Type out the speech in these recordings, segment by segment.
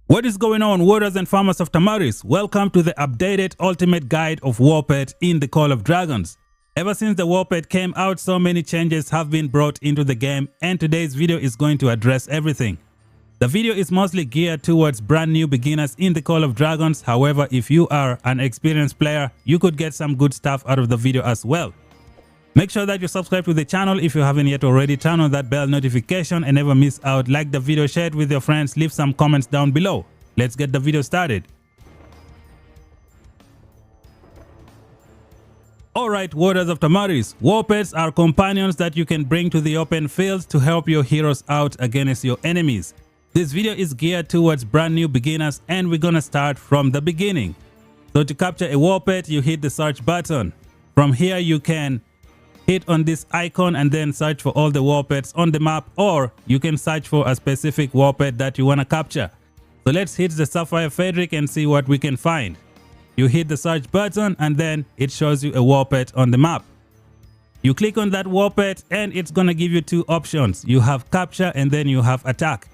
What is going on, warriors and farmers of Tamaris? Welcome to the updated ultimate guide of Warped in the Call of Dragons. Ever since the Warped came out, so many changes have been brought into the game, and today's video is going to address everything. The video is mostly geared towards brand new beginners in the Call of Dragons. However, if you are an experienced player, you could get some good stuff out of the video as well. Make sure that you subscribe to the channel if you haven't yet already. Turn on that bell notification and never miss out. Like the video, share it with your friends, leave some comments down below. Let's get the video started. Alright, warriors of Tamaris, WARPETS are companions that you can bring to the open field to help your heroes out against your enemies. This video is geared towards brand new beginners, and we're gonna start from the beginning. So to capture a WARPET, you hit the search button. From here you can hit on this icon and then search for all the WARPETS on the map, or you can search for a specific WARPET that you want to capture. So let's hit the Sapphire Fabric and see what we can find. You hit the search button and then it shows you a WARPET on the map. You click on that WARPET and it's gonna give you two options. You have capture and then you have attack.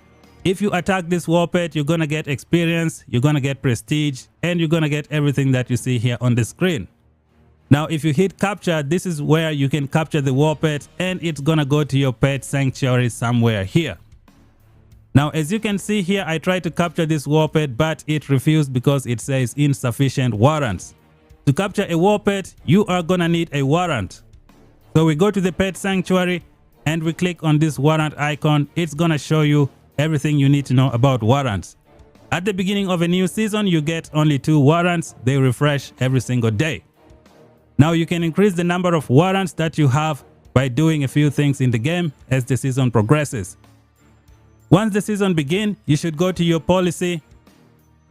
If you attack this WARPET, you're gonna get experience, you're gonna get prestige, and you're gonna get everything that you see here on the screen. Now, if you hit capture, this is where you can capture the WARPET and it's gonna go to your pet sanctuary somewhere here. Now, as you can see here, I tried to capture this WARPET, but it refused because it says insufficient warrants. To capture a WARPET, you are gonna need a warrant. So we go to the pet sanctuary and we click on this warrant icon. It's gonna show you everything you need to know about warrants. At the beginning of a new season, you get only 2 warrants. They refresh every single day. Now you can increase the number of warrants that you have by doing a few things in the game as the season progresses. Once the season begins, you should go to your policy,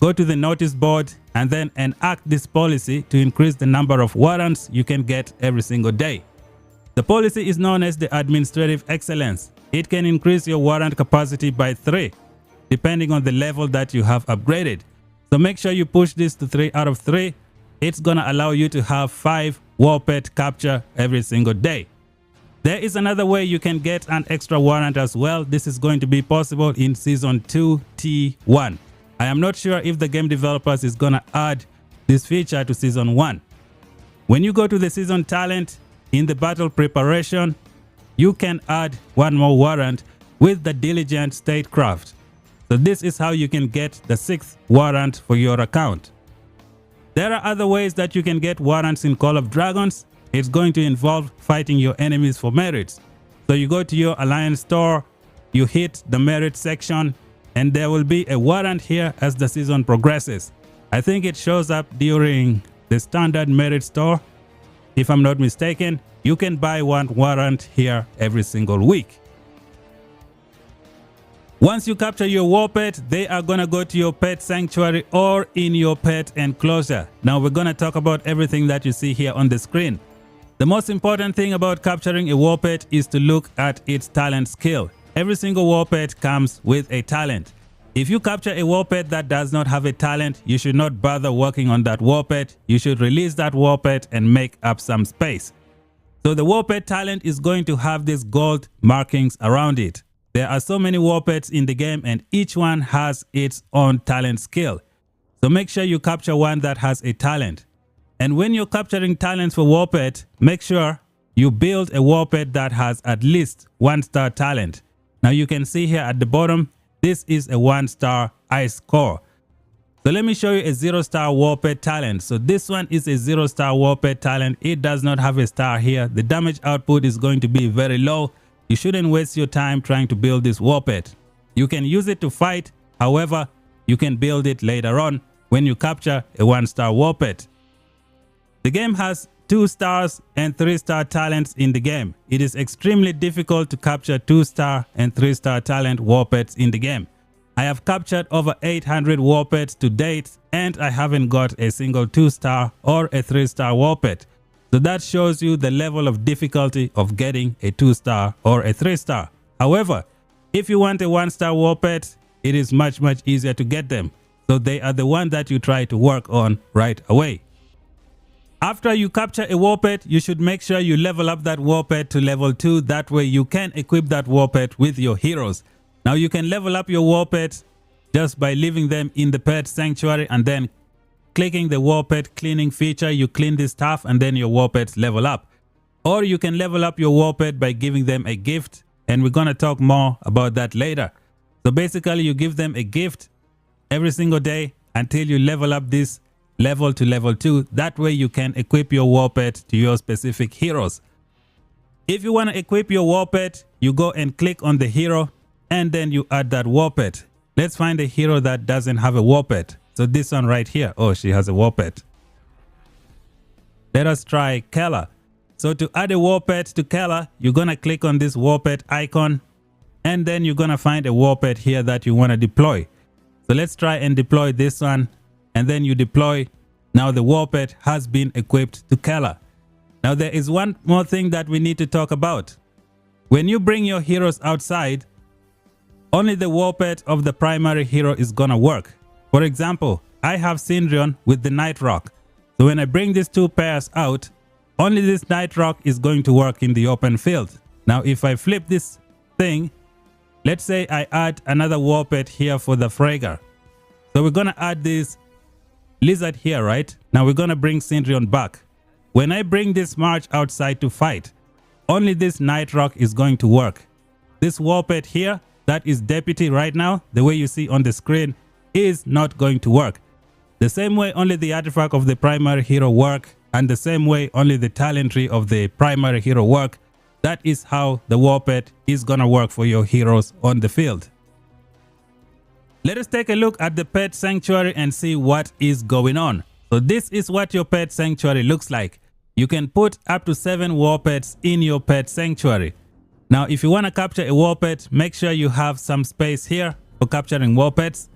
go to the notice board, and then enact this policy to increase the number of warrants you can get every single day. The policy is known as the Administrative Excellence. It can increase your warrant capacity by 3, depending on the level that you have upgraded. So make sure you push this to 3 out of 3. It's gonna allow you to have 5 WARPET capture every single day. There is another way you can get an extra warrant as well. This is going to be possible in Season 2 T1. I am not sure if the game developers is gonna add this feature to Season 1. When you go to the season talent in the battle preparation, you can add 1 more warrant with the diligent statecraft. So this is how you can get the 6th warrant for your account. There are other ways that you can get warrants in Call of Dragons. It's going to involve fighting your enemies for merits. So you go to your alliance store, you hit the merit section, and there will be a warrant here as the season progresses. I think it shows up during the standard merit store. If I'm not mistaken, you can buy 1 warrant here every single week. Once you capture your WARPET, they are gonna go to your pet sanctuary or in your pet enclosure. Now we're gonna talk about everything that you see here on the screen. The most important thing about capturing a WARPET is to look at its talent skill. Every single WARPET comes with a talent. If you capture a WARPET that does not have a talent, you should not bother working on that WARPET. You should release that WARPET and make up some space. So the WARPET talent is going to have these gold markings around it. There are so many WARPETs in the game and each one has its own talent skill. So make sure you capture one that has a talent. And when you're capturing talents for WARPET, make sure you build a WARPET that has at least 1-star talent. Now you can see here at the bottom, this is a 1-star ice core. So let me show you a 0-star WARPET talent. So this one is a 0-star WARPET talent. It does not have a star here. The damage output is going to be very low. You shouldn't waste your time trying to build this WARPET. You can use it to fight. However, you can build it later on when you capture a 1-star WARPET. The game has 2 stars and 3-star talents in the game. It is extremely difficult to capture 2-star and 3-star talent WARPETs in the game. I have captured over 800 WARPETs to date and I haven't got a single 2-star or a 3-star WARPET. So that shows you the level of difficulty of getting a 2-star or a 3-star. However, if you want a 1-star WARPET, it is much easier to get them. So they are the one that you try to work on right away. After you capture a WARPET, you should make sure you level up that WARPET to level 2. That way you can equip that WARPET with your heroes. Now you can level up your WARPET just by leaving them in the pet sanctuary and then clicking the WARPET cleaning feature. You clean this stuff and then your WARPETs level up. Or you can level up your WARPET by giving them a gift, and we're going to talk more about that later. So basically you give them a gift every single day until you level up this level to level 2. That way you can equip your WARPET to your specific heroes. If you want to equip your WARPET, you go and click on the hero and then you add that WARPET. Let's find a hero that doesn't have a WARPET. So this one right here. Oh, she has a WARPET. Let us try Kella. So to add a WARPET to Kella, you're going to click on this WARPET icon and then you're going to find a WARPET here that you want to deploy. So let's try and deploy this one, and then you deploy. Now the WARPET has been equipped to Kella. Now there is one more thing that we need to talk about. When you bring your heroes outside, only the WARPET of the primary hero is gonna work. For example, I have Syndrion with the Night Rock. So when I bring these two pairs out, only this Night Rock is going to work in the open field. Now if I flip this thing, let's say I add another WARPET here for the Fragger. So we're gonna add this Lizard here, right? Now we're gonna bring Syndrion back. When I bring this March outside to fight, only this Night Rock is going to work. This WARPET here, that is Deputy right now, the way you see on the screen, is not going to work. The same way only the artifact of the primary hero work, and the same way only the talent tree of the primary hero work. That is how the WARPET is gonna work for your heroes on the field. Let us take a look at the pet sanctuary and see what is going on. So this is what your pet sanctuary looks like. You can put up to 7 WARPETs in your pet sanctuary. Now if you want to capture a WARPET, make sure you have some space here for capturing WARPETs.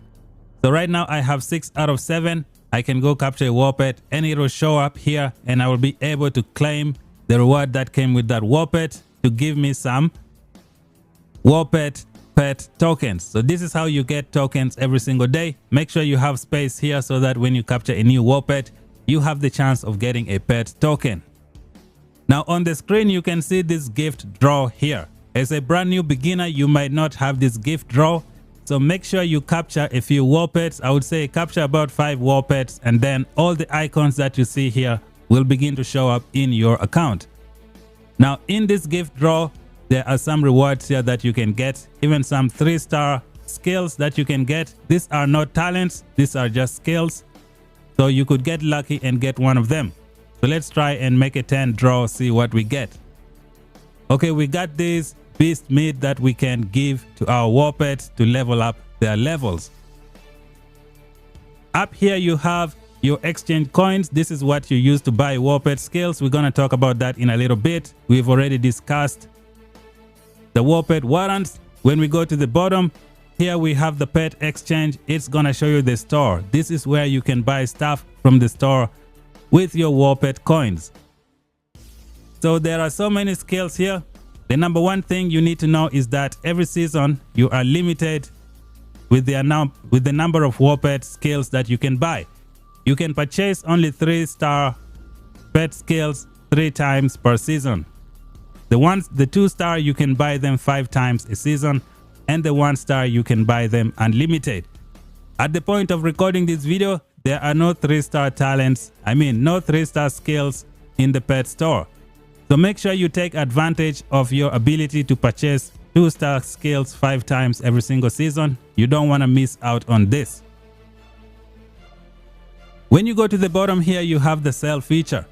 So right now I have 6 out of 7. I can go capture a WARPET and it will show up here, and I will be able to claim the reward that came with that WARPET to give me some WARPET pet tokens. So this is how you get tokens every single day. Make sure you have space here so that when you capture a new WARPET, you have the chance of getting a pet token. Now on the screen you can see this gift draw here. As a brand new beginner, you might not have this gift draw. So make sure you capture a few WARPETs. I would say capture about 5 WARPETs, and then all the icons that you see here will begin to show up in your account. Now in this gift draw, there are some rewards here that you can get, even some 3-star skills that you can get. These are not talents, these are just skills. So you could get lucky and get one of them. So let's try and make a 10 draw, see what we get. Okay, we got this beast meat that we can give to our WARPETs to level up their levels. Up here you have your exchange coins. This is what you use to buy WARPET skills. We're going to talk about that in a little bit. We've already discussed the WARPET warrants. When we go to the bottom, here we have the pet exchange. It's going to show you the store. This is where you can buy stuff from the store with your WARPET coins. So there are so many skills here. The number one thing you need to know is that every season you are limited with the number of WARPET skills that you can buy. You can purchase only 3-star pet skills 3 times per season. The 2-star you can buy them 5 times a season, and the 1-star you can buy them unlimited. At the point of recording this video, there are no 3-star talents, no 3-star skills in the pet store. So make sure you take advantage of your ability to purchase 2-star skills 5 times every single season. You don't want to miss out on this. When you go to the bottom here, you have the sell feature.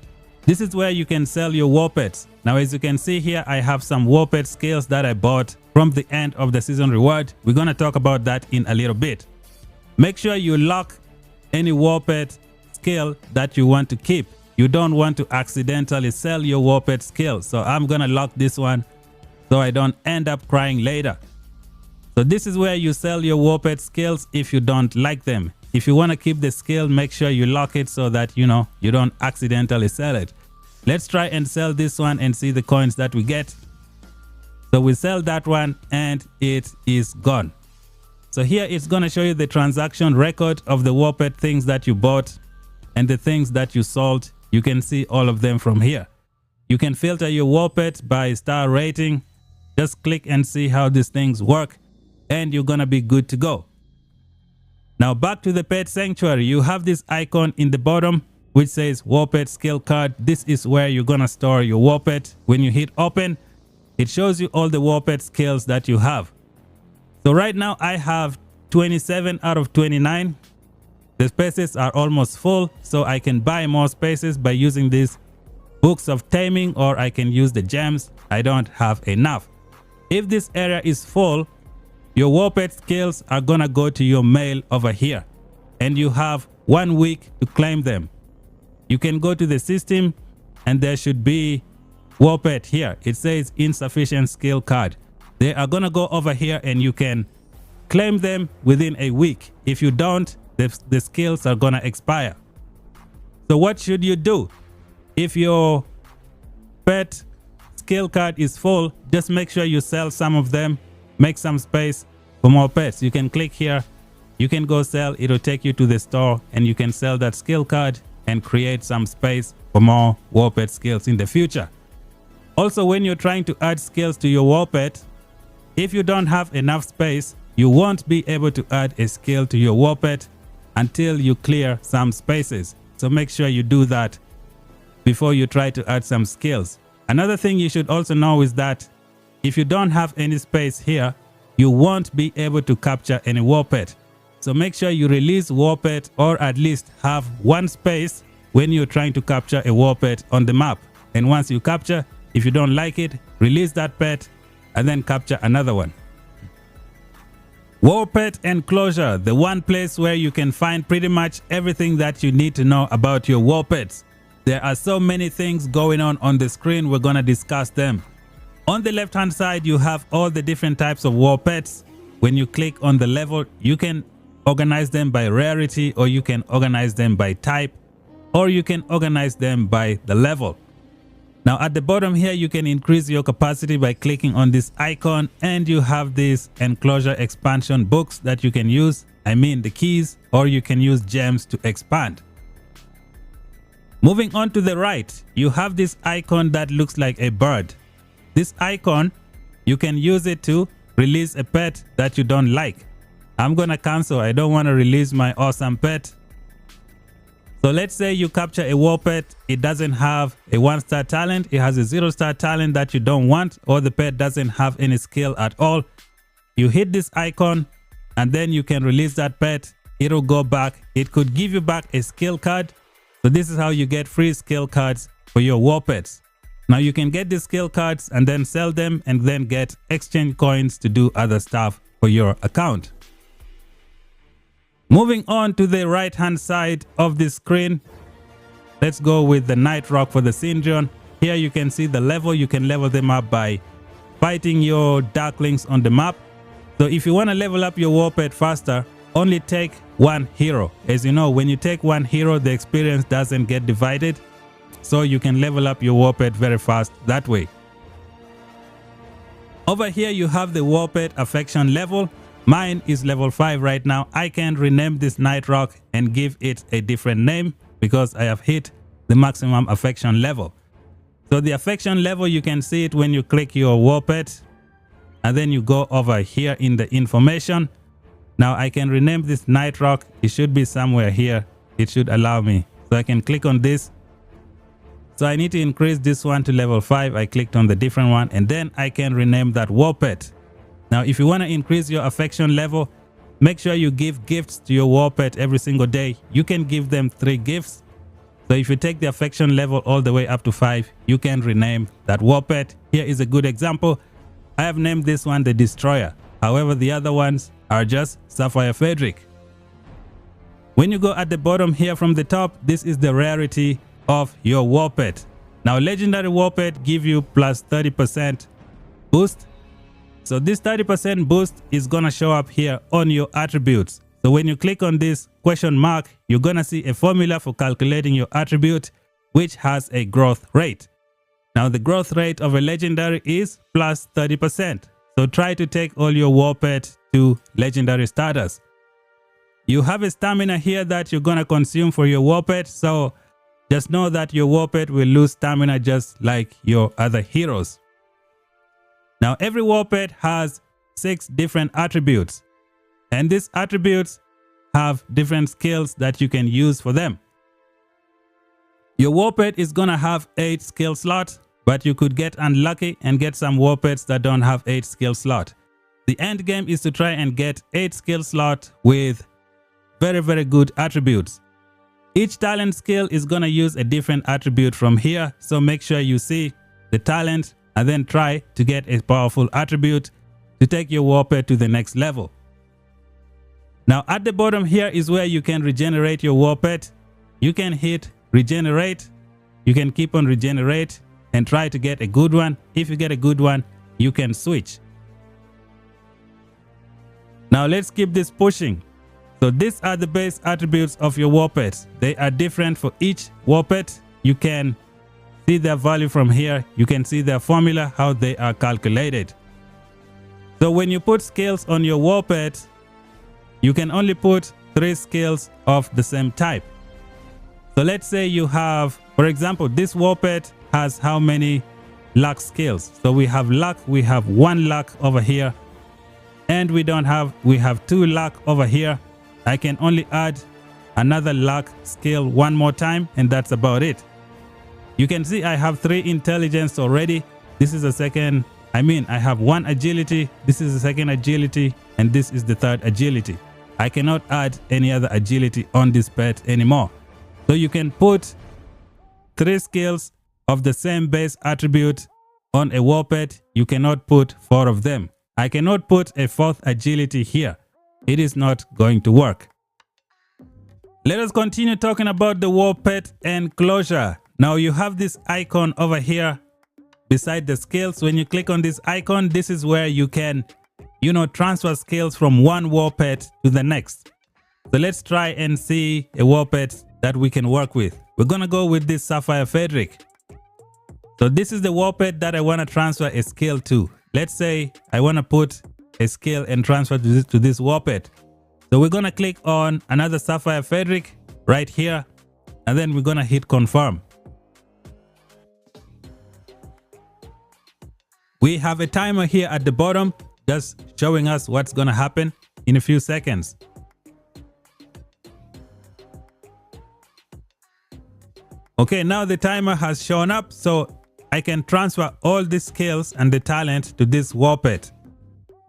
This is where you can sell your WARPETs. Now as you can see here, I have some WARPET skills that I bought from the end of the season reward. We're going to talk about that in a little bit. Make sure you lock any WARPET skill that you want to keep. You don't want to accidentally sell your WARPET skill. So I'm going to lock this one so I don't end up crying later. So this is where you sell your WARPET skills if you don't like them. If you want to keep the skill, make sure you lock it so that you don't accidentally sell it. Let's try and sell this one and see the coins that we get. So we sell that one and it is gone. So here it's going to show you the transaction record of the WARPET things that you bought and the things that you sold. You can see all of them from here. You can filter your WARPET by star rating. Just click and see how these things work and you're going to be good to go. Now back to the pet sanctuary, you have this icon in the bottom which says WARPETS skill card. This is where you're gonna store your WARPET. When you hit open, it shows you all the WARPET skills that you have. So right now I have 27 out of 29. The spaces are almost full, so I can buy more spaces by using these books of taming, or I can use the gems. I don't have enough. If this area is full, your WARPET skills are gonna go to your mail over here, and you have 1 week to claim them. You can go to the system and there should be WARPET here. It says insufficient skill card. They are gonna go over here and you can claim them within a week. If you don't, the skills are gonna expire. So what should you do? If your pet skill card is full, just make sure you sell some of them. Make some space for more pets. You can click here, you can go sell. It'll take you to the store and you can sell that skill card and create some space for more WARPET skills in the future. Also, when you're trying to add skills to your WARPET, if you don't have enough space, you won't be able to add a skill to your WARPET until you clear some spaces. So make sure you do that before you try to add some skills. Another thing you should also know is that if you don't have any space here, you won't be able to capture any WARPET. So make sure you release WARPET, or at least have one space when you're trying to capture a WARPET on the map. And once you capture, if you don't like it, release that pet and then capture another one. WARPET enclosure, the one place where you can find pretty much everything that you need to know about your WARPETs. There are so many things going on the screen. We're gonna discuss them. On the left hand side, you have all the different types of WARPETs. When you click on the level, you can organize them by rarity, or you can organize them by type, or you can organize them by the level. Now at the bottom here, you can increase your capacity by clicking on this icon, and you have these enclosure expansion books that you can use. I mean the keys, or you can use gems to expand. Moving on to the right, you have this icon that looks like a bird. This icon, you can use it to release a pet that you don't like. I'm gonna cancel. I don't want to release my awesome pet. So let's say you capture a WARPET. It doesn't have a 1-star talent. It has a 0-star talent that you don't want, or the pet doesn't have any skill at all. You hit this icon and then you can release that pet. It'll go back. It could give you back a skill card. So this is how you get free skill cards for your WARPETs. Now you can get these skill cards and then sell them and then get exchange coins to do other stuff for your account. Moving on to the right hand side of the screen, let's go with the Night Rock for the Syndrion. Here you can see the level. You can level them up by fighting your Darklings on the map. So if you want to level up your WARPET faster, only take one hero. As you know, when you take one hero, the experience doesn't get divided. So you can level up your WARPET very fast that way. Over here you have the WARPET affection level. Mine is level 5 right now. I can rename this Night Rock and give it a different name because I have hit the maximum affection level. So the affection level, you can see it when you click your WARPET and then you go over here in the information. Now I can rename this Night Rock. It should be somewhere here. It should allow me. So I can click on this. So I need to increase this one to level 5. I clicked on the different one and then I can rename that WARPET. Now if you want to increase your affection level, make sure you give gifts to your WARPET every single day. You can give them 3 gifts. So if you take the affection level all the way up to 5, you can rename that WARPET. Here is a good example. I have named this one the Destroyer. However, the other ones are just Sapphire Frederick. When you go at the bottom here from the top, this is the rarity of your WARPET. Now legendary WARPET give you plus 30% boost. So this 30% boost is gonna show up here on your attributes. So when you click on this question mark, you're gonna see a formula for calculating your attribute, which has a growth rate. Now the growth rate of a legendary is plus 30%. So try to take all your WARPET to legendary status. You have a stamina here that you're gonna consume for your WARPET. So just know that your WARPET will lose stamina just like your other heroes. Now every WARPET has 6 different attributes, and these attributes have different skills that you can use for them. Your WARPET is gonna have 8 skill slots, but you could get unlucky and get some WARPETs that don't have 8 skill slots. The end game is to try and get 8 skill slots with very good attributes. Each talent skill is gonna use a different attribute from here, so make sure you see the talent and then try to get a powerful attribute to take your WARPET to the next level. Now at the bottom here is where you can regenerate your WARPET. You can hit regenerate, you can keep on regenerate and try to get a good one. If you get a good one, you can switch. Now let's keep this pushing. So these are the base attributes of your WARPETs. They are different for each WARPET. You can see their value from here. You can see their formula, how they are calculated. So when you put skills on your WARPET, you can only put 3 skills of the same type. So let's say you have, for example, this WARPET has how many luck skills? So we have luck, we have 1 luck over here, and we have 2 luck over here. I can only add another luck skill 1 more time, and that's about it. You can see I have 3 intelligence already. This is a second, I have 1 agility, this is the second agility, and this is the 3rd agility. I cannot add any other agility on this pet anymore. So you can put 3 skills of the same base attribute on a WARPET. You cannot put 4 of them. I cannot put a 4th agility here. It is not going to work. Let us continue talking about the WARPET enclosure. Now you have this icon over here beside the skills. When you click on this icon, this is where you can, transfer skills from one WARPET to the next. So let's try and see a WARPET that we can work with. We're gonna go with this Sapphire Frederick. So this is the WARPET that I want to transfer a skill to. Let's say I want to put a skill and transfer to this WARPET. So we're gonna click on another Sapphire Frederick right here, and then we're gonna hit confirm. We have a timer here at the bottom just showing us what's gonna happen in a few seconds. Okay, now the timer has shown up, so I can transfer all the skills and the talent to this WARPET.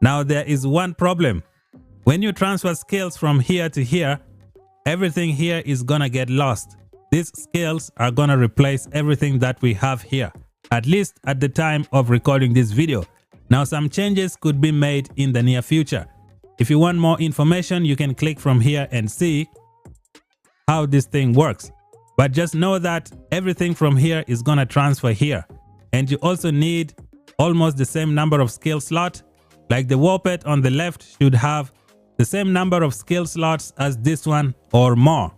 Now there is one problem. When you transfer skills from here to here, everything here is gonna get lost. These skills are gonna replace everything that we have here, at least at the time of recording this video. Now some changes could be made in the near future. If you want more information, you can click from here and see how this thing works. But just know that everything from here is gonna transfer here. And you also need almost the same number of skill slots. Like the WARPET on the left should have the same number of skill slots as this one or more.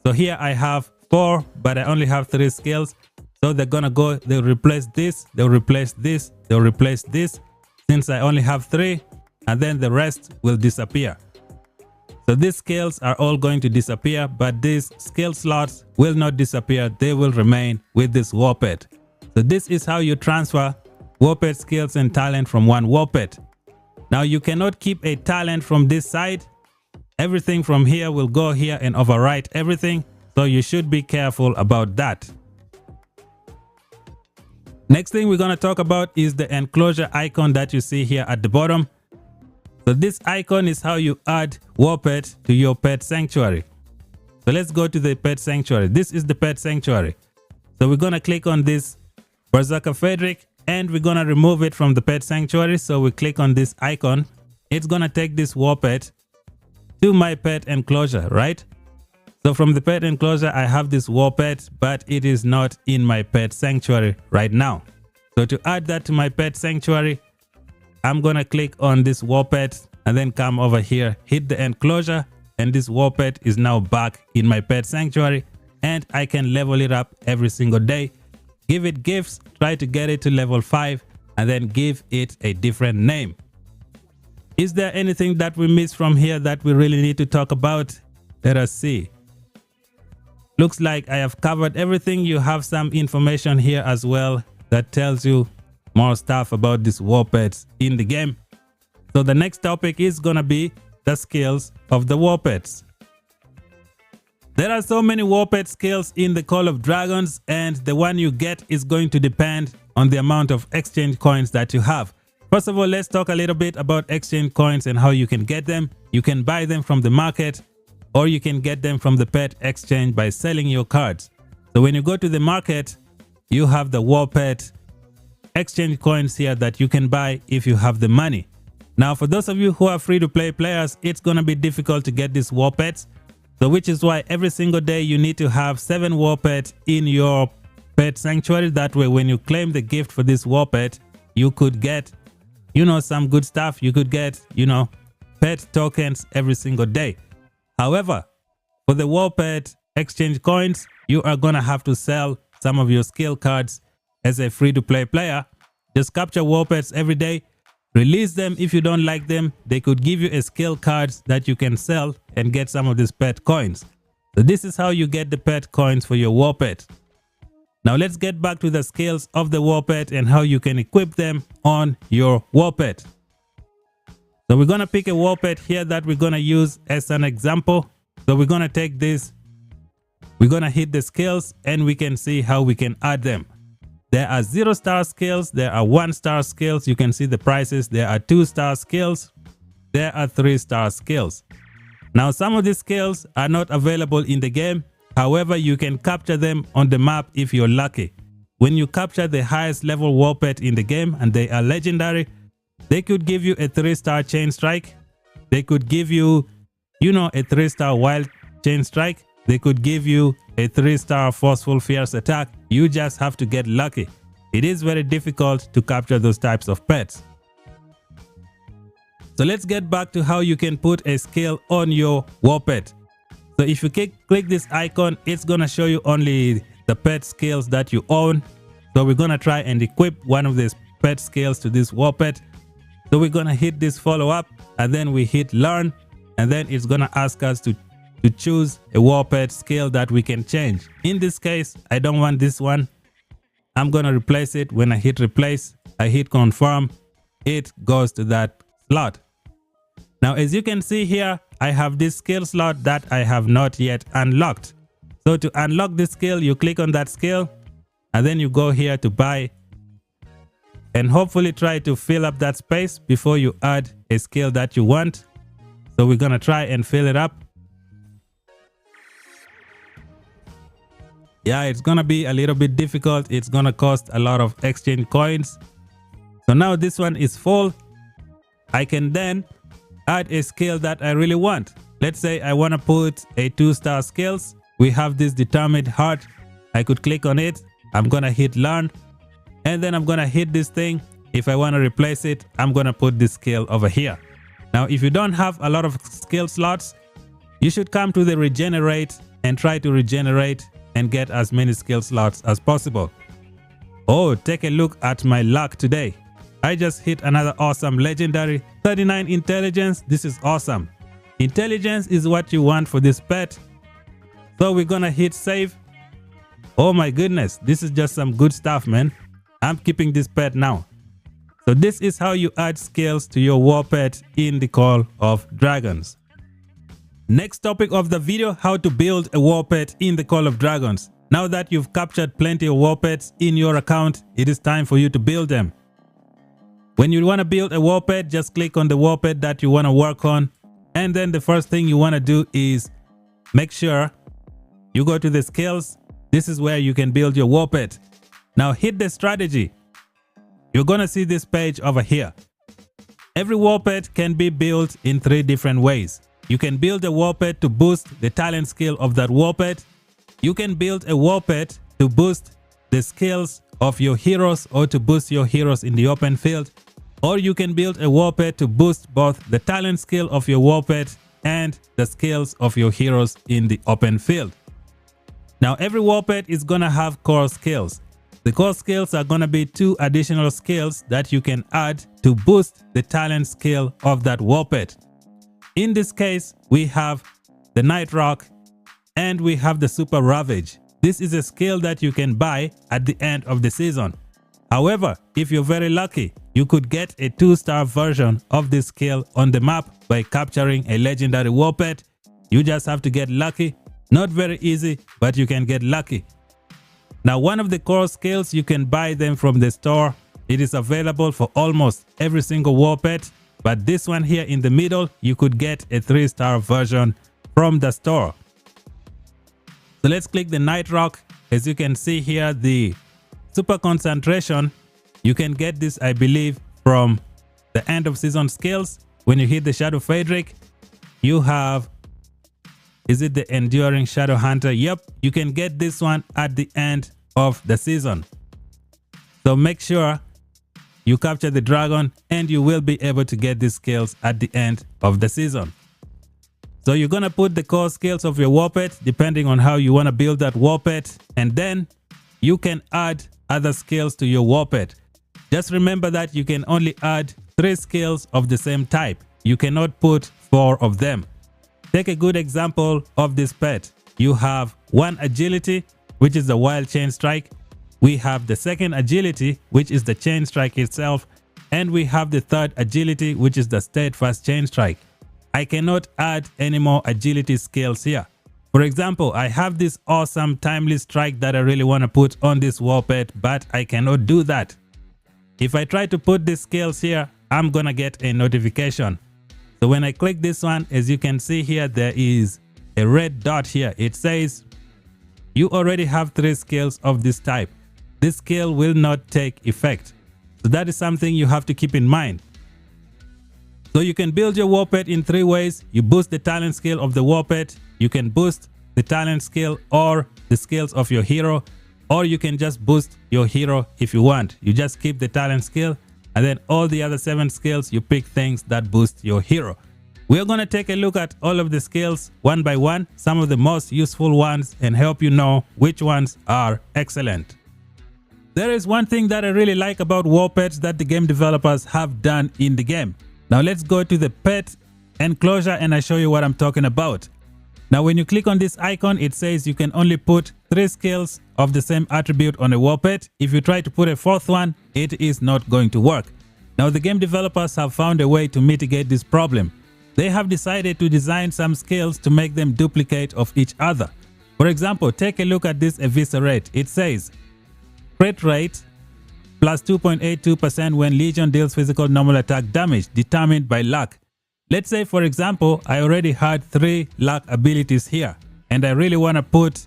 So here I have 4, but I only have 3 skills. So they're gonna go, they'll replace this, they'll replace this, they'll replace this, since I only have 3, and then the rest will disappear. So these skills are all going to disappear, but these skill slots will not disappear. They will remain with this WARPET. So this is how you transfer WARPET skills and talent from one WARPET. Now you cannot keep a talent from this side. Everything from here will go here and overwrite everything. So you should be careful about that. Next thing we're going to talk about is the enclosure icon that you see here at the bottom. So this icon is how you add WARPET to your pet sanctuary. So let's go to the pet sanctuary. This is the pet sanctuary. So we're going to click on this Berserker Frederick and we're going to remove it from the pet sanctuary. So we click on this icon. It's going to take this WARPET to my pet enclosure, right? So from the pet enclosure, I have this WARPET, but it is not in my pet sanctuary right now. So to add that to my pet sanctuary, I'm gonna click on this WARPET and then come over here, hit the enclosure, and this WARPET is now back in my pet sanctuary, and I can level it up every single day. Give it gifts, try to get it to level 5, and then give it a different name. Is there anything that we missed from here that we really need to talk about? Let us see. Looks like I have covered everything. You have some information here as well that tells you more stuff about these WARPETs in the game. So the next topic is gonna be the skills of the WARPETs. There are so many WARPETS skills in the Call of Dragons, and the one you get is going to depend on the amount of exchange coins that you have. First of all, let's talk a little bit about exchange coins and how you can get them. You can buy them from the market, or you can get them from the pet exchange by selling your cards. So when you go to the market, you have the WARPET exchange coins here that you can buy if you have the money. Now, for those of you who are free-to-play players, it's going to be difficult to get these WARPETs. So which is why every single day you need to have 7 WARPETs in your pet sanctuary. That way, when you claim the gift for this WARPET, you could get, some good stuff. You could get, pet tokens every single day. However, for the WARPET exchange coins, you are going to have to sell some of your skill cards as a free-to-play player. Just capture WARPETs every day. Release them. If you don't like them, they could give you a skill cards that you can sell and get some of these pet coins. So this is how you get the pet coins for your WARPET. Now let's get back to the skills of the WARPET and how you can equip them on your WARPET. So we're going to pick a WARPET here that we're going to use as an example. So we're going to take this, we're going to hit the skills, and we can see how we can add them. There are 0-star skills, there are 1-star skills, you can see the prices, there are 2-star skills, there are 3-star skills. Now some of these skills are not available in the game, however you can capture them on the map if you're lucky. When you capture the highest level WARPET in the game and they are legendary, they could give you a 3-star chain strike, they could give you, a 3-star wild chain strike, they could give you a 3-star forceful fierce attack. You just have to get lucky. It is very difficult to capture those types of pets. So let's get back to how you can put a skill on your WARPET. So if you click this icon, it's going to show you only the pet skills that you own. So we're going to try and equip one of these pet skills to this WARPET. So we're going to hit this follow up, and then we hit learn, and then it's going to ask us to choose a WARPET skill that we can change. In this case, I don't want this one. I'm going to replace it. When I hit replace, I hit confirm, it goes to that slot. Now, as you can see here, I have this skill slot that I have not yet unlocked. So to unlock this skill, you click on that skill, and then you go here to buy, and hopefully try to fill up that space before you add a skill that you want. So we're going to try and fill it up. Yeah, it's going to be a little bit difficult. It's going to cost a lot of exchange coins. So now this one is full. I can then add a skill that I really want. Let's say I want to put a 2-star skills. We have this determined heart. I could click on it. I'm going to hit learn. And then I'm going to hit this thing. If I want to replace it, I'm going to put this skill over here. Now, if you don't have a lot of skill slots, you should come to the regenerate and try to regenerate and get as many skill slots as possible. Oh, take a look at my luck today. I just hit another awesome legendary. 39 intelligence. This is awesome. Intelligence is what you want for this pet. So we're gonna hit save. Oh my goodness, this is just some good stuff, man. I'm keeping this pet now. So this is how you add skills to your WARPET in the Call of Dragons. Next topic of the video, how to build a WARPET in the Call of Dragons. Now that you've captured plenty of WARPETs in your account, it is time for you to build them. When you want to build a WARPET, just click on the WARPET that you want to work on. And then the first thing you want to do is make sure you go to the skills. This is where you can build your WARPET. Now hit the strategy. You're going to see this page over here. Every WARPET can be built in 3 different ways. You can build a WARPET to boost the talent skill of that WARPET. You can build a WARPET to boost the skills of your heroes or to boost your heroes in the open field. Or you can build a WARPET to boost both the talent skill of your WARPET and the skills of your heroes in the open field. Now every WARPET is going to have core skills. The core skills are going to be 2 additional skills that you can add to boost the talent skill of that WARPET. In this case, we have the Night Rock and we have the Super Ravage. This is a skill that you can buy at the end of the season. However, if you're very lucky, you could get a 2-star version of this skill on the map by capturing a legendary WARPET. You just have to get lucky. Not very easy, but you can get lucky. Now, one of the core skills, you can buy them from the store. It is available for almost every single WARPET, but this one here in the middle, you could get a 3-star version from the store. So let's click the Night Rock. As you can see here, the super concentration, you can get this, I believe, from the end of season skills. When you hit the Shadow Fadric, you have, is it the Enduring Shadow Hunter? Yep, you can get this one at the end of the season. So make sure you capture the dragon and you will be able to get these skills at the end of the season. So you're going to put the core skills of your WARPET depending on how you want to build that WARPET, and then you can add other skills to your WARPET. Just remember that you can only add 3 skills of the same type. You cannot put 4 of them. Take a good example of this pet. You have 1 agility, which is the wild chain strike. We have the 2nd agility, which is the chain strike itself. And we have the 3rd agility, which is the steadfast chain strike. I cannot add any more agility skills here. For example, I have this awesome timely strike that I really want to put on this WARPET, but I cannot do that. If I try to put these skills here, I'm gonna get a notification. So when I click this one, as you can see here, there is a red dot here. It says you already have 3 skills of this type. This skill will not take effect. So that is something you have to keep in mind. So you can build your WARPET in 3 ways. You boost the talent skill of the WARPET, you can boost the talent skill or the skills of your hero, or you can just boost your hero if you want. You just keep the talent skill, and then all the other 7 skills, you pick things that boost your hero. We're going to take a look at all of the skills one by one, some of the most useful ones, and help you know which ones are excellent. There is one thing that I really like about WARPETs that the game developers have done in the game. Now let's go to the pet enclosure and I show you what I'm talking about. Now when you click on this icon, it says you can only put 3 skills of the same attribute on a WARPET. If you try to put a 4th one, it is not going to work. Now the game developers have found a way to mitigate this problem. They have decided to design some skills to make them duplicate of each other. For example, take a look at this eviscerate. It says crit rate plus 2.82% when Legion deals physical normal attack damage determined by luck. Let's say, for example, I already had 3 luck abilities here and I really want to put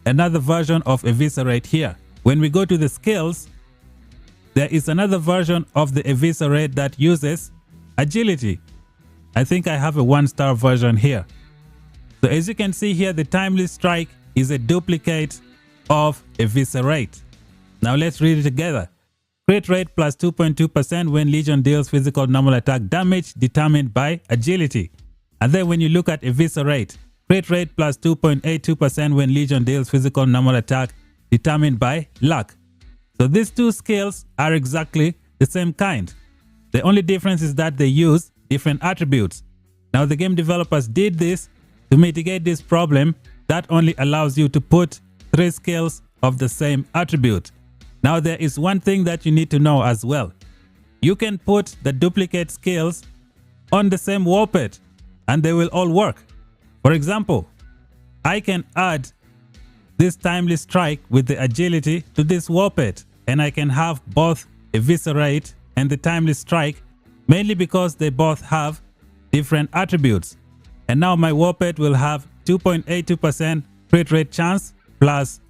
another version of eviscerate here. When we go to the skills, there is another version of the eviscerate that uses agility. I think I have a 1-star version here. So as you can see here, the timely strike is a duplicate of eviscerate. Now let's read it together. Crit rate plus 2.2% when Legion deals physical normal attack damage determined by agility. And then when you look at eviscerate, crit rate plus 2.82% when Legion deals physical normal attack determined by luck. So these 2 skills are exactly the same kind. The only difference is that they use different attributes. Now the game developers did this to mitigate this problem that only allows you to put 3 skills of the same attribute. Now there is one thing that you need to know as well. You can put the duplicate skills on the same WARPET and they will all work. For example, I can add this timely strike with the agility to this WARPET and I can have both eviscerate and the timely strike, mainly because they both have different attributes. And now my WARPET will have 2.82% crit rate chance plus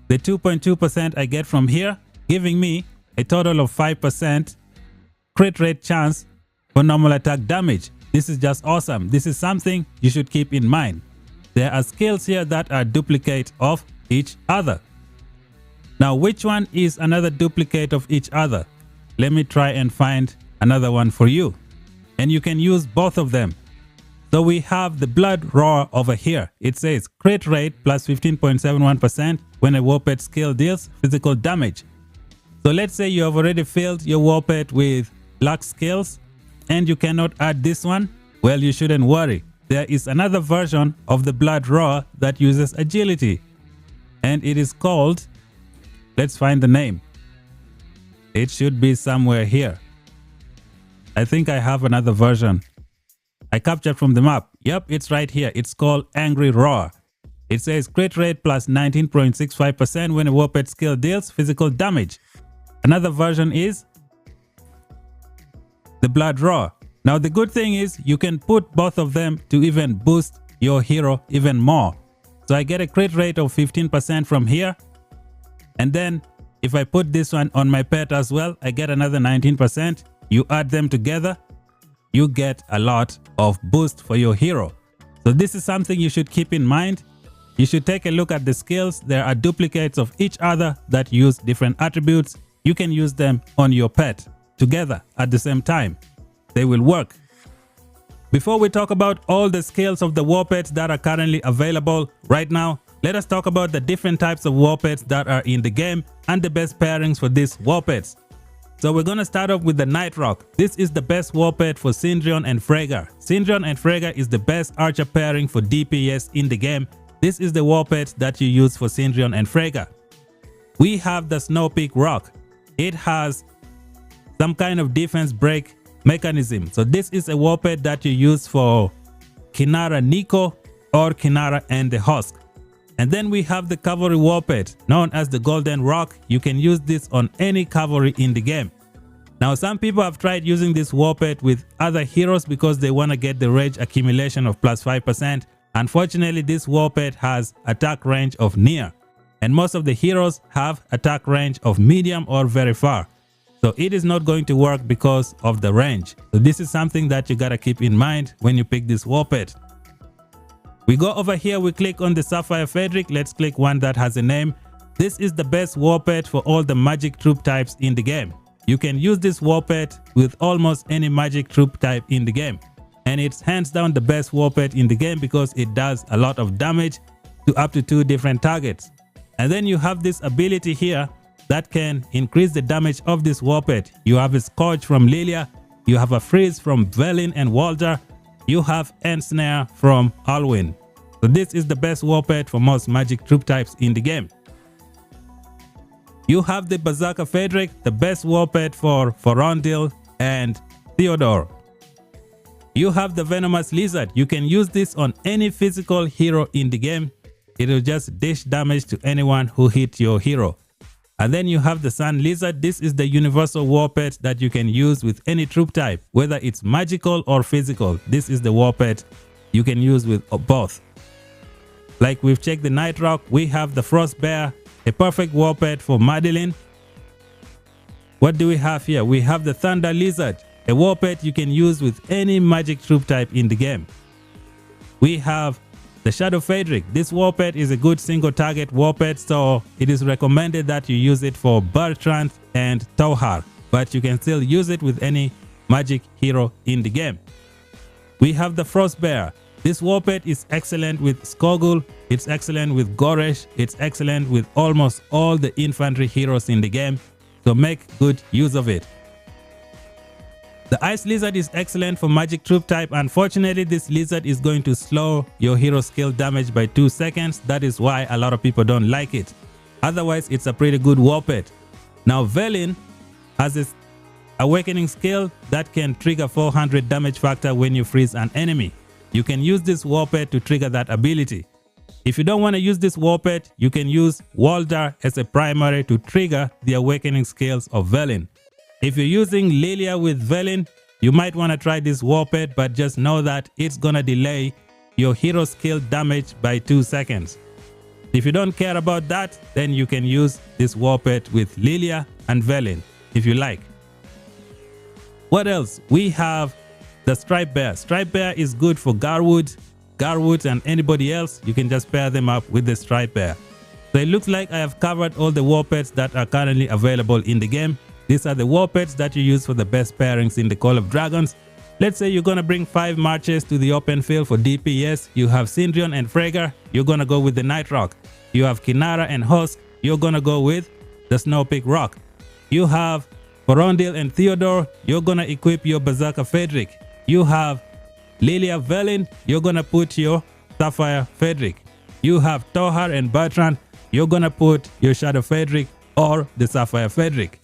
the 2.2% I get from here, giving me a total of 5% crit rate chance for normal attack damage. This is just awesome. This is something you should keep in mind. There are skills here that are duplicate of each other. Now, which one is another duplicate of each other? Let me try and find another one for you. And you can use both of them. So we have the blood roar over here. It says crit rate plus 15.71% when a WARPET skill deals physical damage. So let's say you have already filled your WARPET with luck skills and you cannot add this one. Well, you shouldn't worry. There is another version of the blood roar that uses agility. And it is called, let's find the name. It should be somewhere here. I think I have another version I captured from the map. Yep, it's right here. It's called Angry Roar. It says crit rate plus 19.65% when a Warped skill deals physical damage. Another version is the Blood Roar. Now the good thing is you can put both of them to even boost your hero even more. So I get a crit rate of 15% from here. And then if I put this one on my pet as well, I get another 19%. You add them together, you get a lot of boost for your hero. So this is something you should keep in mind. You should take a look at the skills. There are duplicates of each other that use different attributes. You can use them on your pet together at the same time. They will work. Before we talk about all the skills of the Warpets that are currently available right now, let us talk about the different types of Warpets that are in the game and the best pairings for these Warpets. So we're going to start off with the Nightrock. This is the best Warpet for Syndrion and Freyga. Syndrion and Freyga is the best archer pairing for DPS in the game. This is the Warpet that you use for Syndrion and Freyga. We have the Snowpeak Rock. It has some kind of defense break mechanism. So this is a Warpet that you use for Kinara Nico or Kinara and the Husk. And then we have the Cavalry Warpet known as the Golden Rock. You can use this on any cavalry in the game. Now some people have tried using this Warpet with other heroes because they want to get the rage accumulation of plus 5%. Unfortunately, this Warpet has attack range of near, and most of the heroes have attack range of medium or very far. So it is not going to work because of the range. So this is something that you gotta keep in mind when you pick this Warpet. We go over here, we click on the Sapphire Frederick. Let's click one that has a name. This is the best Warpet for all the magic troop types in the game. You can use this Warpet with almost any magic troop type in the game. And it's hands down the best Warpet in the game because it does a lot of damage to up to 2 different targets. And then you have this ability here that can increase the damage of this Warpet. You have a Scourge from Lilia, you have a Freeze from Velin and Walter, you have Ensnare from Alwyn. So this is the best Warpet for most magic troop types in the game. You have the Berserker Frederick, the best Warpet for Rondil and Theodore. You have the Venomous Lizard. You can use this on any physical hero in the game. It will just dish damage to anyone who hit your hero. And then you have the Sun Lizard. This is the universal Warpet that you can use with any troop type, whether it's magical or physical. This is the Warpet you can use with both. Like we've checked the Nightrock, we have the Frost Bear, a perfect Warpet for Madeline. What do we have here? We have the Thunder Lizard, a Warpet you can use with any magic troop type in the game. We have the Shadow Frederick. This Warpet is a good single target Warpet, so it is recommended that you use it for Bertrand and Tauhar, but you can still use it with any magic hero in the game. We have the Frost Bear. This Warpet is excellent with Skogul, it's excellent with Goresh, it's excellent with almost all the infantry heroes in the game, so make good use of it. The Ice Lizard is excellent for magic troop type. Unfortunately, this lizard is going to slow your hero skill damage by 2 seconds. That is why a lot of people don't like it. Otherwise, it's a pretty good Warpet. Now, Velin has this awakening skill that can trigger 400 damage factor when you freeze an enemy. You can use this Warpet to trigger that ability. If you don't want to use this Warpet, you can use Walder as a primary to trigger the awakening skills of Velin. If you're using Lilia with Velin, you might want to try this Warpet, but just know that it's gonna delay your hero skill damage by 2 seconds. If you don't care about that, then you can use this Warpet with Lilia and Velin if you like. What else? We have the Stripe Bear. Stripe Bear is good for Garwood and anybody else. You can just pair them up with the Stripe Bear. So it looks like I have covered all the Warpets that are currently available in the game. These are the Warpets that you use for the best pairings in the Call of Dragons. Let's say you're going to bring 5 marches to the open field for DPS. You have Syndrion and Freyga, you're going to go with the Nightrock. You have Kinara and Husk, you're going to go with the Snowpeak Rock. You have Porondil and Theodore, you're going to equip your Berserker Frederick. You have Lilia Velin, you're going to put your Sapphire Frederick. You have Tauhar and Bertrand, you're going to put your Shadow Frederick or the Sapphire Frederick.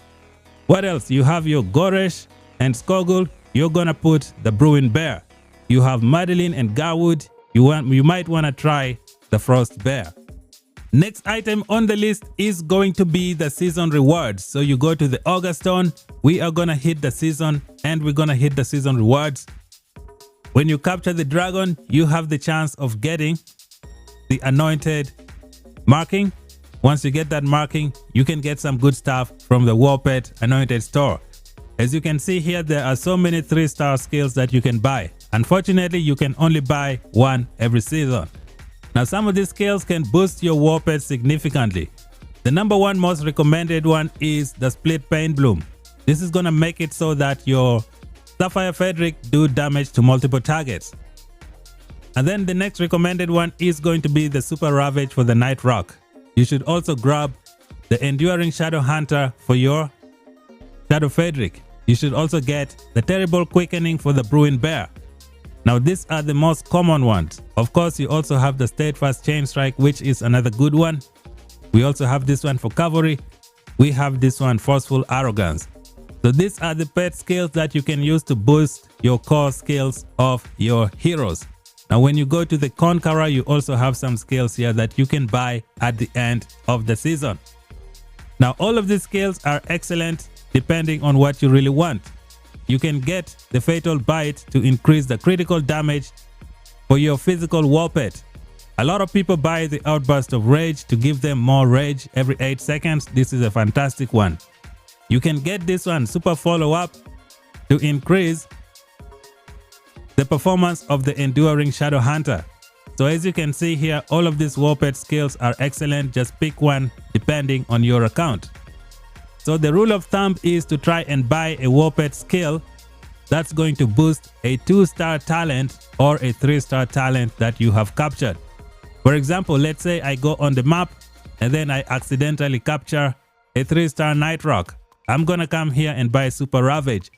What else? You have your Goresh and Skogul, you're gonna put the Bruin Bear. You have Madeline and Garwood. You might want to try the Frost Bear. Next item on the list is going to be the season rewards. So you go to the Auger Stone. We are gonna hit the season and we're gonna hit the season rewards. When you capture the dragon, you have the chance of getting the anointed marking. Once you get that marking, you can get some good stuff from the Warped anointed store. As you can see here, there are so many 3-star skills that you can buy. Unfortunately, you can only buy one every season. Now, some of these skills can boost your Warped significantly. The number one most recommended one is the Split Pain Bloom. This is gonna make it so that your Sapphire Frederick do damage to multiple targets. And then the next recommended one is going to be the Super Ravage for the Night Rock. You should also grab the Enduring Shadow Hunter for your Shadow Frederick. You should also get the Terrible Quickening for the Bruin Bear. Now these are the most common ones. Of course, you also have the Steadfast Chain Strike, which is another good one. We also have this one for Cavalry. We have this one, Forceful Arrogance. So these are the pet skills that you can use to boost your core skills of your heroes. Now when you go to the Conqueror, you also have some skills here that you can buy at the end of the season. Now all of these skills are excellent depending on what you really want. You can get the Fatal Bite to increase the critical damage for your physical Warped. A lot of people buy the Outburst of Rage to give them more rage every 8 seconds. This is a fantastic one. You can get this one, Super Follow-Up, to increase the performance of the Enduring Shadow Hunter. So as you can see here, all of these Warped skills are excellent. Just pick one depending on your account. So the rule of thumb is to try and buy a Warped skill that's going to boost a 2-star talent or a 3-star talent that you have captured. For example, let's say I go on the map and then I accidentally capture a 3-star Night Rock. I'm gonna come here and buy Super Ravage.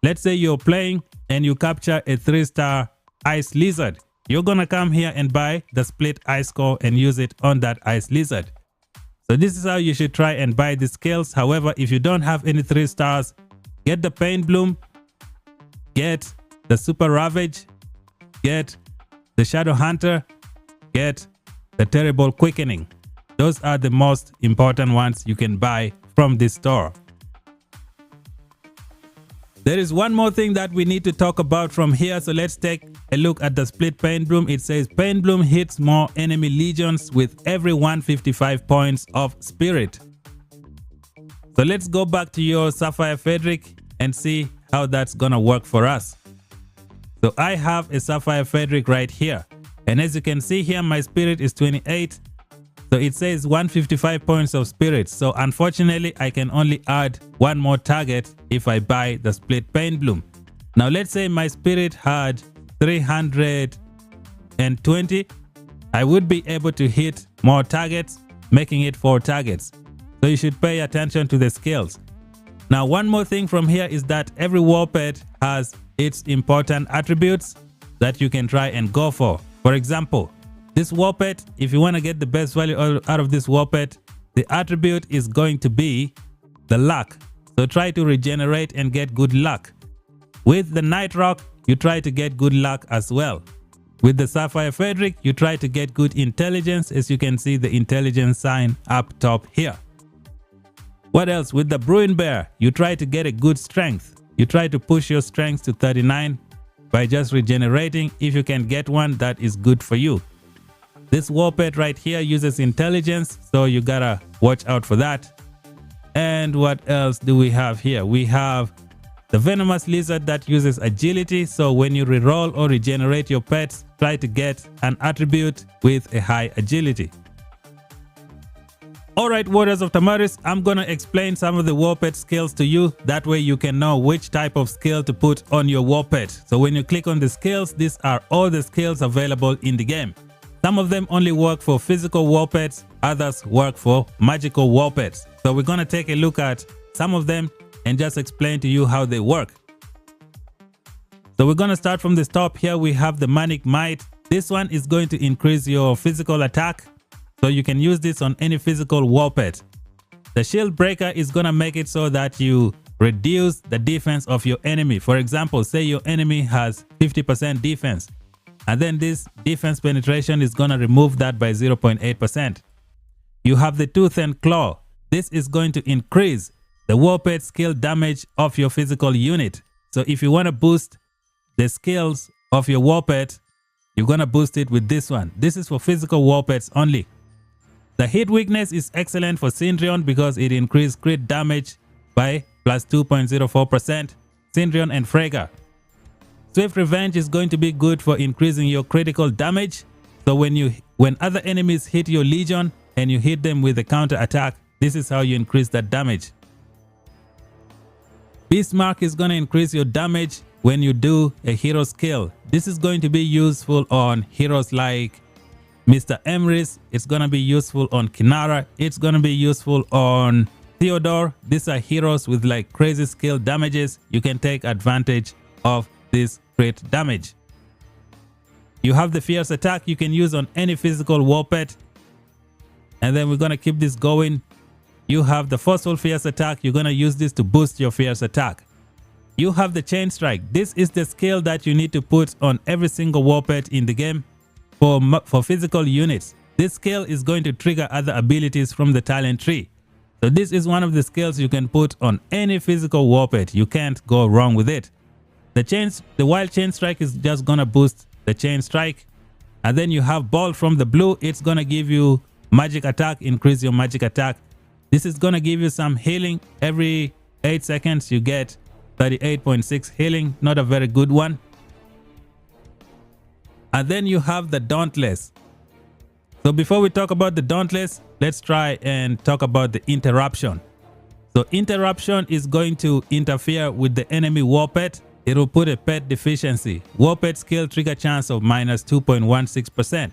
Let's say you're playing and you capture a 3-star Ice Lizard. You're gonna come here and buy the Split Ice Core and use it on that Ice Lizard. So this is how you should try and buy the skills. However, if you don't have any 3 stars, get the Pain Bloom, get the Super Ravage, get the Shadow Hunter, get the Terrible Quickening. Those are the most important ones you can buy from this store. There is one more thing that we need to talk about from here, so let's take a look at the Split Pain Bloom. It says Pain Bloom hits more enemy legions with every 155 points of spirit. So let's go back to your Sapphire Frederick and see how that's gonna work for us. So I have a Sapphire Frederick right here, and as you can see here, my spirit is 28. So it says 155 points of spirit. So unfortunately, I can only add one more target if I buy the Split Pain Bloom. Now let's say my spirit had 320. I would be able to hit more targets, making it 4 targets. So you should pay attention to the skills. Now one more thing from here is that every Warped has its important attributes that you can try and go for. For example, this Warped, if you want to get the best value out of this Warped, the attribute is going to be the luck. So try to regenerate and get good luck. With the Night Rock, you try to get good luck as well. With the Sapphire Frederick, you try to get good intelligence, as you can see the intelligence sign up top here. What else? With the Bruin Bear, you try to get a good strength. You try to push your strength to 39 by just regenerating. If you can get one, that is good for you. This Warped right here uses intelligence, so you gotta watch out for that. And what else do we have here? We have the Venomous Lizard that uses agility, so when you reroll or regenerate your pets, try to get an attribute with a high agility. Alright, Warriors of Tamaris, I'm gonna explain some of the Warped skills to you. That way you can know which type of skill to put on your Warped. So when you click on the skills, these are all the skills available in the game. Some of them only work for physical Warpeds, others work for magical Warpeds. So we're gonna take a look at some of them and just explain to you how they work. So we're gonna start from the top. Here we have the Manic Might. This one is going to increase your physical attack, so you can use this on any physical Warped. The Shield Breaker is gonna make it so that you reduce the defense of your enemy. For example, say your enemy has 50% defense, and then this defense penetration is going to remove that by 0.8%. You have the Tooth and Claw. This is going to increase the WARPETS skill damage of your physical unit. So if you want to boost the skills of your WARPET, you're going to boost it with this one. This is for physical WARPETS only. The hit weakness is excellent for Syndrion because it increases crit damage by plus 2.04%. Syndrion and Freyga. Swift Revenge is going to be good for increasing your critical damage. So when other enemies hit your Legion and you hit them with a counter attack, this is how you increase that damage. Beastmark is going to increase your damage when you do a hero skill. This is going to be useful on heroes like Mr. Emrys. It's going to be useful on Kinara. It's going to be useful on Theodore. These are heroes with like crazy skill damages. You can take advantage of this crit damage. You have the Fierce Attack you can use on any physical WARPET. And then we're going to keep this going. You have the Forceful Fierce Attack. You're going to use this to boost your Fierce Attack. You have the Chain Strike. This is the skill that you need to put on every single WARPET in the game for physical units. This skill is going to trigger other abilities from the talent tree. So this is one of the skills you can put on any physical WARPET. You can't go wrong with it. The Wild Chain Strike is just going to boost the Chain Strike. And then you have Bolt from the blue. It's going to give you magic attack, increase your magic attack. This is going to give you some healing. Every 8 seconds you get 38.6 healing. Not a very good one. And then you have the Dauntless. So before we talk about the Dauntless, let's try and talk about the Interruption. So Interruption is going to interfere with the enemy WARPET. It will put a pet deficiency. WARPET skill trigger chance of minus 2.16%.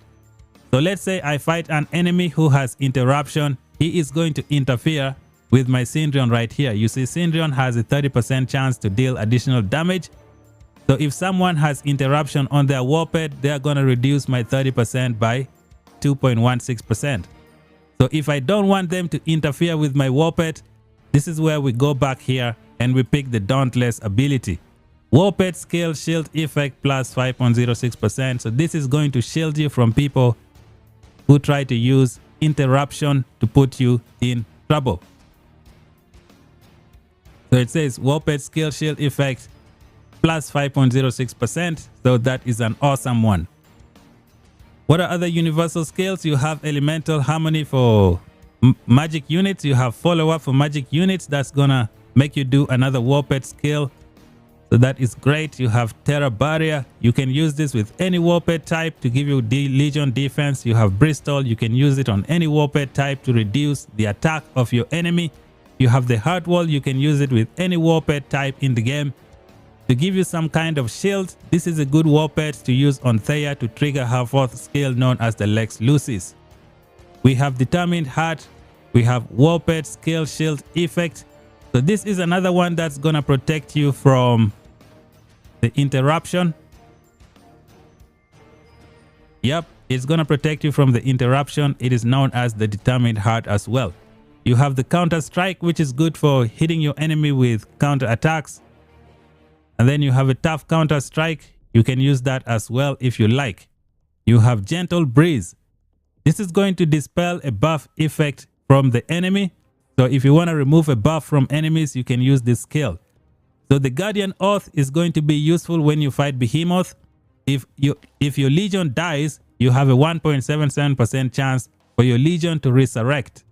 So let's say I fight an enemy who has Interruption. He is going to interfere with my Syndrion right here. You see, Syndrion has a 30% chance to deal additional damage. So if someone has Interruption on their WARPET, they are going to reduce my 30% by 2.16%. So if I don't want them to interfere with my WARPET, this is where we go back here and we pick the Dauntless ability. WARPET skill shield effect plus 5.06%. So this is going to shield you from people who try to use Interruption to put you in trouble. So it says WARPET skill shield effect plus 5.06%. So that is an awesome one. What are other universal skills? You have Elemental Harmony for magic units. You have Follow-Up for magic units. That's gonna make you do another WARPET skill. So that is great. You have Terra Barrier. You can use this with any WARPET type to give you Legion defense. You have Bristol. You can use it on any WARPET type to reduce the attack of your enemy. You have the Heart Wall. You can use it with any WARPET type in the game to give you some kind of shield. This is a good WARPET to use on Thea to trigger her fourth skill known as the Lex Lucis. We have Determined Heart. We have WARPET skill shield effect. So this is another one that's gonna protect you from the Interruption. Yep, it's gonna protect you from the Interruption. It is known as the Determined Heart as well. You have the Counter Strike, which is good for hitting your enemy with counter attacks. And then you have a Tough Counter Strike. You can use that as well if you like. You have Gentle Breeze. This is going to dispel a buff effect from the enemy. So if you want to remove a buff from enemies, you can use this skill. So the Guardian Oath is going to be useful when you fight Behemoth. If your Legion dies, you have a 1.77% chance for your Legion to resurrect.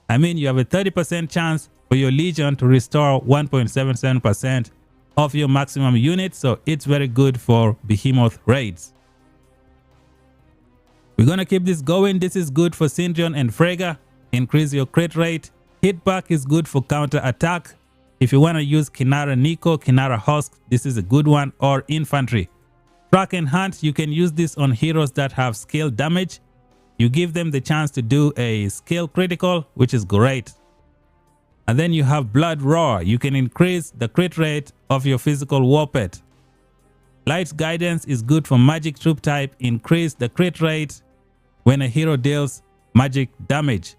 I mean, you have a 30% chance for your Legion to restore 1.77% of your maximum unit. So it's very good for Behemoth raids. We're going to keep this going. This is good for Syndrion and Freyga. Increase your crit rate. Hit back is good for counter attack. If you want to use Kinara Nico, Kinara Husk, this is a good one, or infantry. Track and Hunt, you can use this on heroes that have skill damage. You give them the chance to do a skill critical, which is great. And then you have Blood Roar. You can increase the crit rate of your physical WARPET. Light's Guidance is good for magic troop type. Increase the crit rate when a hero deals magic damage.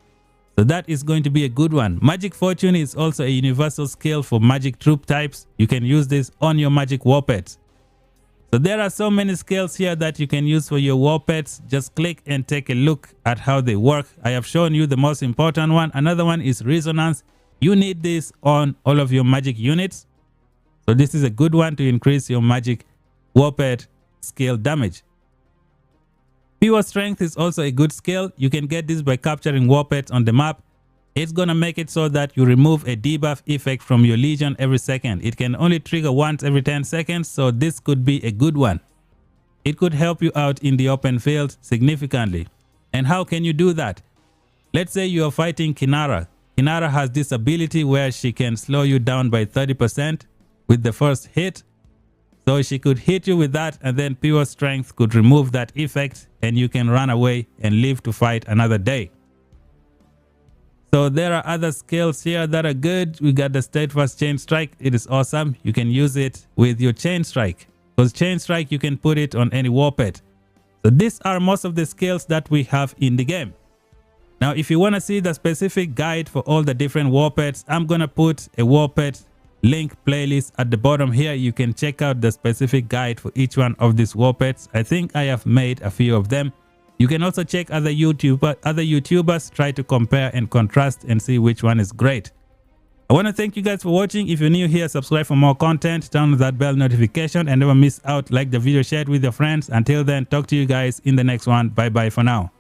So that is going to be a good one. Magic Fortune is also a universal skill for magic troop types. You can use this on your magic war pets. So there are so many skills here that you can use for your war pets. Just click and take a look at how they work. I have shown you the most important one. Another one is resonance. You need this on all of your magic units. So this is a good one to increase your magic war pet skill damage. Pure strength is also a good skill. You can get this by capturing war pets on the map. It's gonna make it so that you remove a debuff effect from your legion every second. It can only trigger once every 10 seconds, so this could be a good one. It could help you out in the open field significantly. And how can you do that? Let's say you are fighting Kinara. Kinara has this ability where she can slow you down by 30% with the first hit. So she could hit you with that, and then pure strength could remove that effect and you can run away and live to fight another day. So there are other skills here that are good. We got the steadfast chain strike. It is awesome. You can use it with your chain strike, because chain strike you can put it on any war pet. So these are most of the skills that we have in the game. Now if you want to see the specific guide for all the different war pets, I'm gonna put a war pet link playlist at the bottom here. You can check out the specific guide for each one of these war pets. I think I have made a few of them. You can also check other YouTubers, try to compare and contrast and see which one is great. I want to thank you guys for watching. If you're new here, subscribe for more content, turn on that bell notification and never miss out. Like the video, share it with your friends. Until then, talk to you guys in the next one. Bye bye for now.